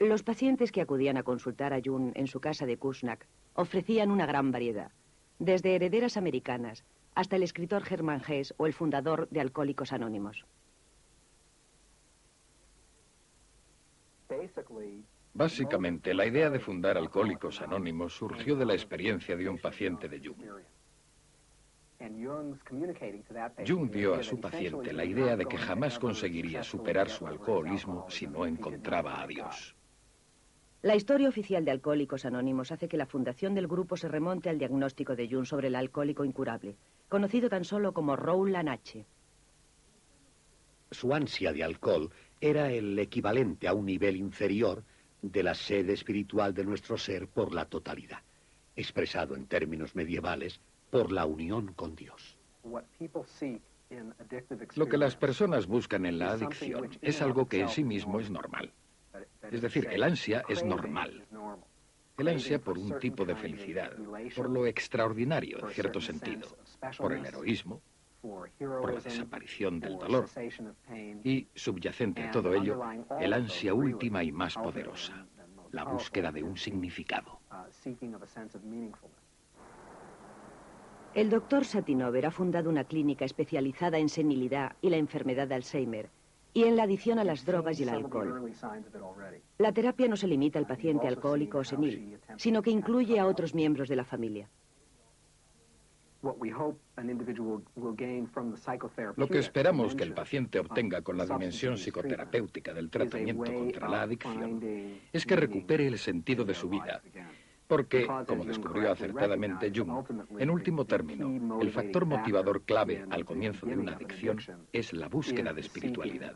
Los pacientes que acudían a consultar a Jung en su casa de Kuznets ofrecían una gran variedad, desde herederas americanas hasta el escritor Hermann Hesse o el fundador de Alcohólicos Anónimos. Básicamente, la idea de fundar Alcohólicos Anónimos surgió de la experiencia de un paciente de Jung. Jung dio a su paciente la idea de que jamás conseguiría superar su alcoholismo si no encontraba a Dios. La historia oficial de Alcohólicos Anónimos hace que la fundación del grupo se remonte al diagnóstico de Jung sobre el alcohólico incurable, conocido tan solo como Rowland H. Su ansia de alcohol era el equivalente a un nivel inferior de la sed espiritual de nuestro ser por la totalidad, expresado en términos medievales por la unión con Dios. Lo que las personas buscan en la adicción es algo que en sí mismo es normal. Es decir, el ansia es normal. El ansia por un tipo de felicidad, por lo extraordinario en cierto sentido, por el heroísmo, por la desaparición del dolor y, subyacente a todo ello, el ansia última y más poderosa, la búsqueda de un significado. El doctor Satinover ha fundado una clínica especializada en senilidad y la enfermedad de Alzheimer y en la adicción a las drogas y el alcohol. La terapia no se limita al paciente alcohólico o senil, sino que incluye a otros miembros de la familia. Lo que esperamos que el paciente obtenga con la dimensión psicoterapéutica del tratamiento contra la adicción es que recupere el sentido de su vida, porque, como descubrió acertadamente Jung, en último término, el factor motivador clave al comienzo de una adicción es la búsqueda de espiritualidad.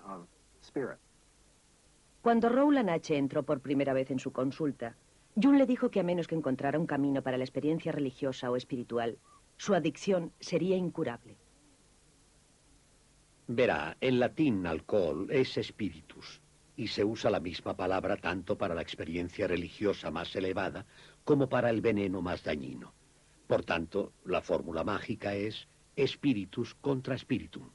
Cuando Rowland H. entró por primera vez en su consulta, Jung le dijo que a menos que encontrara un camino para la experiencia religiosa o espiritual, su adicción sería incurable. Verá, en latín alcohol es spiritus, y se usa la misma palabra tanto para la experiencia religiosa más elevada como para el veneno más dañino. Por tanto, la fórmula mágica es spiritus contra spiritum.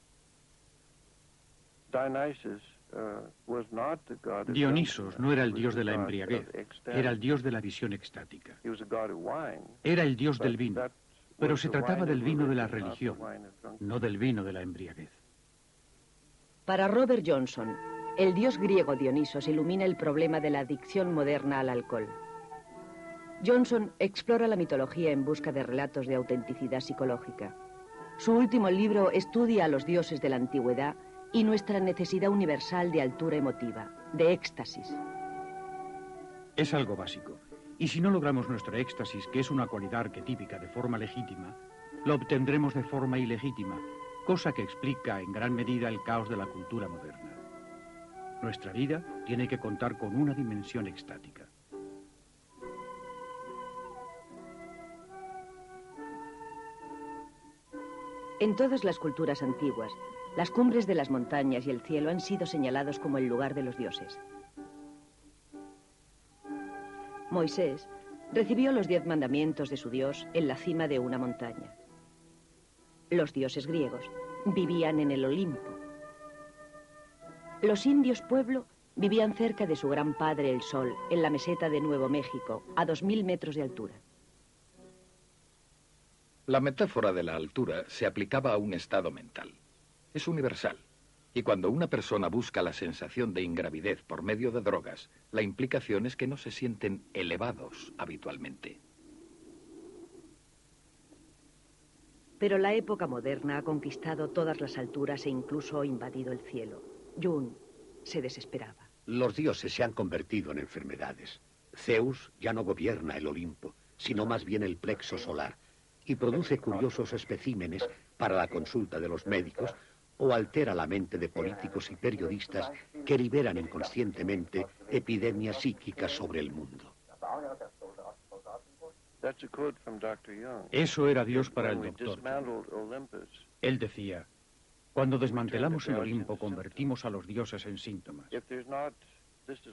Dionisos no era el dios de la embriaguez, era el dios de la visión extática. Era el dios del vino, pero se trataba del vino de la religión, no del vino de la embriaguez. Para Robert Johnson, el dios griego Dionisos ilumina el problema de la adicción moderna al alcohol. Johnson explora la mitología en busca de relatos de autenticidad psicológica. Su último libro estudia a los dioses de la antigüedad y nuestra necesidad universal de altura emotiva, de éxtasis. Es algo básico. Y si no logramos nuestro éxtasis, que es una cualidad arquetípica de forma legítima, lo obtendremos de forma ilegítima, cosa que explica en gran medida el caos de la cultura moderna. Nuestra vida tiene que contar con una dimensión extática. En todas las culturas antiguas, las cumbres de las montañas y el cielo han sido señalados como el lugar de los dioses. Moisés recibió los 10 mandamientos de su Dios en la cima de una montaña. Los dioses griegos vivían en el Olimpo. Los indios pueblo vivían cerca de su gran padre el Sol, en la meseta de Nuevo México, a 2000 metros de altura. La metáfora de la altura se aplicaba a un estado mental. Es universal. Y cuando una persona busca la sensación de ingravidez por medio de drogas, la implicación es que no se sienten elevados habitualmente. Pero la época moderna ha conquistado todas las alturas e incluso invadido el cielo. Jung se desesperaba. Los dioses se han convertido en enfermedades. Zeus ya no gobierna el Olimpo, sino más bien el plexo solar, y produce curiosos especímenes para la consulta de los médicos o altera la mente de políticos y periodistas que liberan inconscientemente epidemias psíquicas sobre el mundo. Eso era Dios para el doctor. Él decía, cuando desmantelamos el Olimpo convertimos a los dioses en síntomas.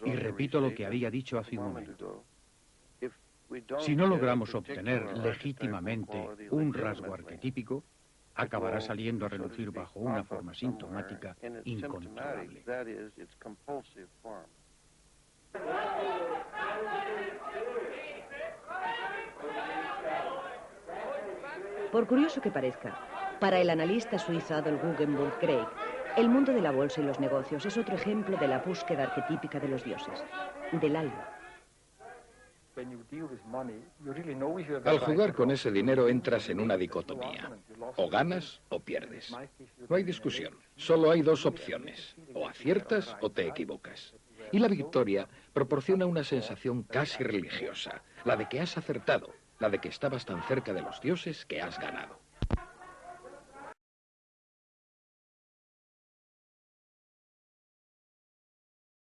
Y repito lo que había dicho hace un momento. Si no logramos obtener legítimamente un rasgo arquetípico, acabará saliendo a relucir bajo una forma sintomática incontrolable. Por curioso que parezca, para el analista suizo Adolf Guggenburg Craig, el mundo de la bolsa y los negocios es otro ejemplo de la búsqueda arquetípica de los dioses, del alma. Al jugar con ese dinero entras en una dicotomía. O ganas o pierdes. No hay discusión. Solo hay dos opciones. O aciertas o te equivocas. Y la victoria proporciona una sensación casi religiosa. La de que has acertado. La de que estabas tan cerca de los dioses que has ganado.